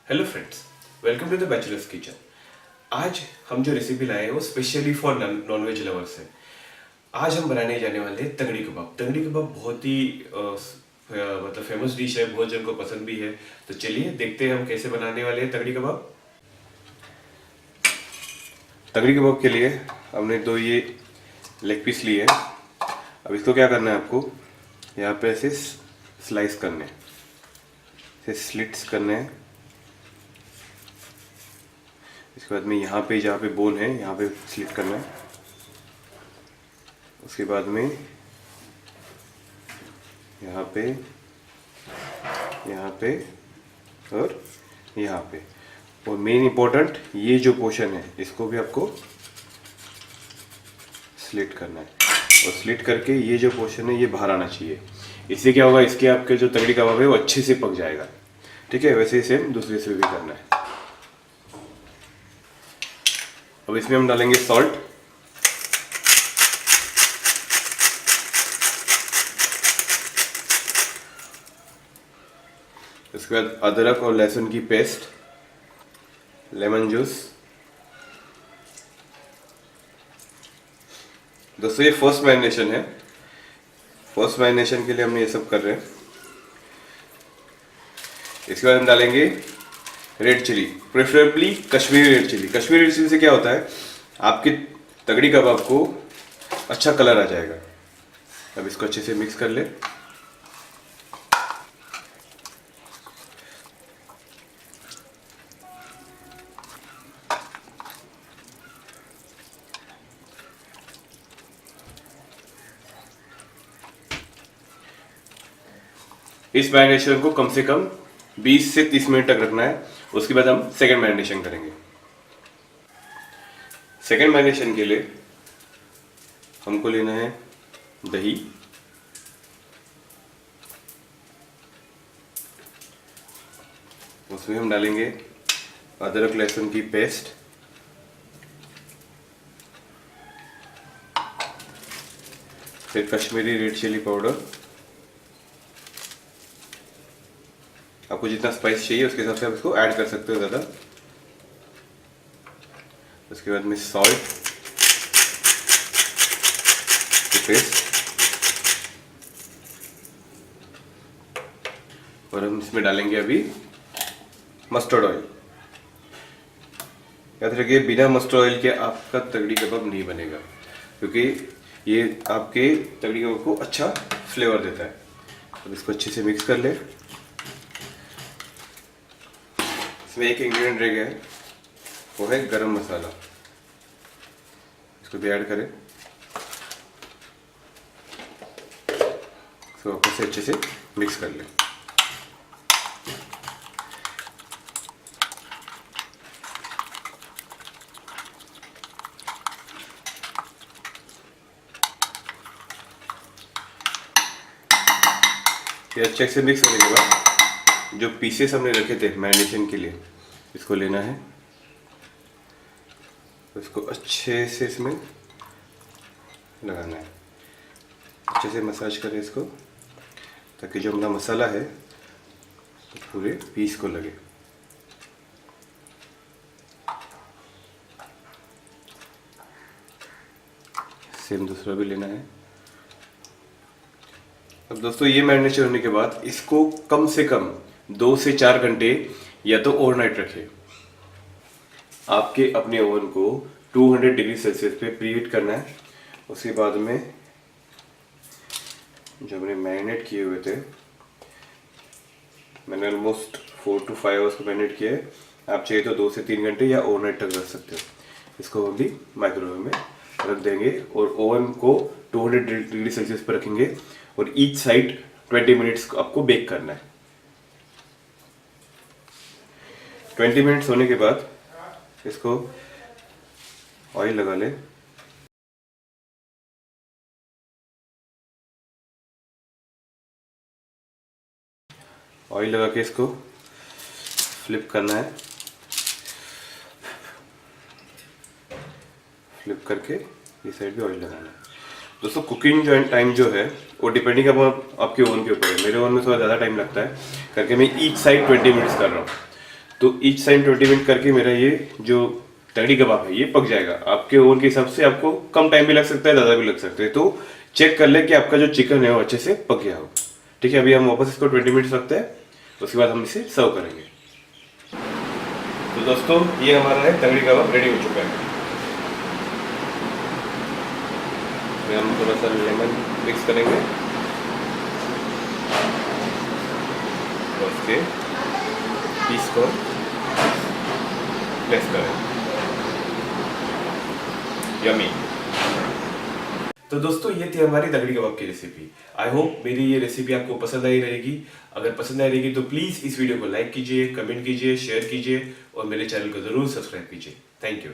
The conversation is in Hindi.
Hello friends, welcome to the bachelors kitchen. आज हम जो रेसिपी लाए हैं वो स्पेशली फॉर नॉनवेज लवर्स है। आज हम बनाने जाने वाले हैं तगड़ी कबाब। तगड़ी कबाब बहुत ही मतलब फेमस डिश है, बहुत जन को पसंद भी है। तो चलिए देखते हैं हम कैसे बनाने वाले हैं तगड़ी कबाब। तगड़ी कबाब के लिए हमने दो ये लेग पीस लिए हैं। अब इसको क्या करना है, आपको यहाँ पे ऐसे स्लाइस करने हैं, ऐसे स्लिट्स करने हैं। इसके बाद में यहाँ पे जहाँ पे बोन है यहाँ पे स्लिट करना है। उसके बाद में यहाँ पे और यहाँ पे। और मेन इम्पोर्टेंट ये जो पोर्शन है इसको भी आपको स्लिट करना है। और स्लिट करके ये जो पोर्शन है ये बाहर आना चाहिए। इससे क्या होगा, इसके आपके जो तगड़ी कबाब है वो अच्छे से पक जाएगा। ठीक है, वैसे ही सेम दूसरे से भी करना है। अब इसमें हम डालेंगे सॉल्ट, उसके बाद अदरक और लहसुन की पेस्ट, लेमन जूस। दोस्तों ये फर्स्ट मैरिनेशन है। फर्स्ट मैरिनेशन के लिए हम ये सब कर रहे हैं। इसके बाद हम डालेंगे red chilli, preferably Kashmiri red chilli. Kashmiri red chilli से क्या होता है, आपकी तगड़ी कबाब को अच्छा कलर आ जाएगा। अब इसको अच्छे से मिक्स कर ले। इस मैरिनेशन को कम से कम 20 से 30 मिनट तक रखना है। उसके बाद हम सेकेंड मैरिनेशन करेंगे। सेकेंड मैरिनेशन के लिए हमको लेना है दही, उसमें हम डालेंगे अदरक लहसुन की पेस्ट, फिर कश्मीरी रेड चिली पाउडर। आपको जितना स्पाइस चाहिए उसके हिसाब से आप इसको ऐड कर सकते हो ज़्यादा। उसके बाद में सॉल्ट पेस्ट, और हम इसमें डालेंगे अभी मस्टर्ड ऑयल। याद रखिए, बिना मस्टर्ड ऑयल के आपका तगड़ी कबाब नहीं बनेगा, क्योंकि ये आपके तगड़ी कबाब को अच्छा फ्लेवर देता है। अब इसको अच्छे से मिक्स कर ले। इसमें एक इंग्रेडिएंट रह गया है, वो है गरम मसाला। इसको भी ऐड करें। इसको वापस से अच्छे से मिक्स कर लें। ये अच्छे से मिक्स होने के बाद जो पीसेस हमने रखे थे मैरिनेशन के लिए, इसको लेना है। इसको अच्छे से इसमें लगाना है। अच्छे से मसाज करें इसको, ताकि जो अपना मसाला है तो पूरे पीस को लगे। सेम दूसरा भी लेना है। अब दोस्तों ये मैरिनेशन होने के बाद इसको कम से कम 2 से 4 घंटे या तो ओवरनाइट रखें। आपके अपने ओवन को 200 डिग्री सेल्सियस पे प्रीहीट करना है। उसके बाद में जो हमने मैरिनेट किए हुए थे, मैंने ऑलमोस्ट 4 to 5 आवर्स को मैरिनेट किया है। आप चाहिए तो 2 से 3 घंटे या ओवरनाइट तक रख सकते हो। इसको हम भी माइक्रोवेव में रख देंगे और ओवन को 200 डिग्री सेल्सियस पर रखेंगे। और ईच साइड 20 मिनट्स आपको बेक करना है। 20 मिनट्स होने के बाद इसको ऑयल लगा ले। ऑयल लगा के इसको फ्लिप करना है। फ्लिप करके ये साइड भी ऑयल लगाना है। दोस्तों कुकिंग जो टाइम जो है वो डिपेंडिंग आपके ओवन के ऊपर है। मेरे ओवन में थोड़ा ज़्यादा टाइम लगता है, करके मैं ईच साइड 20 मिनट्स कर रहा हूँ। तो ईच साइड 20 मिनट करके मेरा ये जो तगड़ी कबाब है ये पक जाएगा। आपके ओवन के हिसाब से आपको कम टाइम भी लग सकता है, ज़्यादा भी लग सकता है, तो चेक कर ले कि आपका जो चिकन है वो अच्छे से पक गया हो। ठीक है, अभी हम वापस इसको 20 मिनट रखते हैं, उसके बाद हम इसे सर्व करेंगे। तो दोस्तों ये हमारा है तगड़ी कबाब रेडी हो चुका है। इसमें हम थोड़ा सा लेमन मिक्स करेंगे और उसके पीस को प्लेस करें। यमी। तो दोस्तों ये थी हमारी तगड़ी कबाब की रेसिपी। आई होप मेरी ये रेसिपी आपको पसंद आई रहेगी। अगर पसंद आई रहेगी तो प्लीज़ इस वीडियो को लाइक कीजिए, कमेंट कीजिए, शेयर कीजिए और मेरे चैनल को ज़रूर सब्सक्राइब कीजिए। Thank you.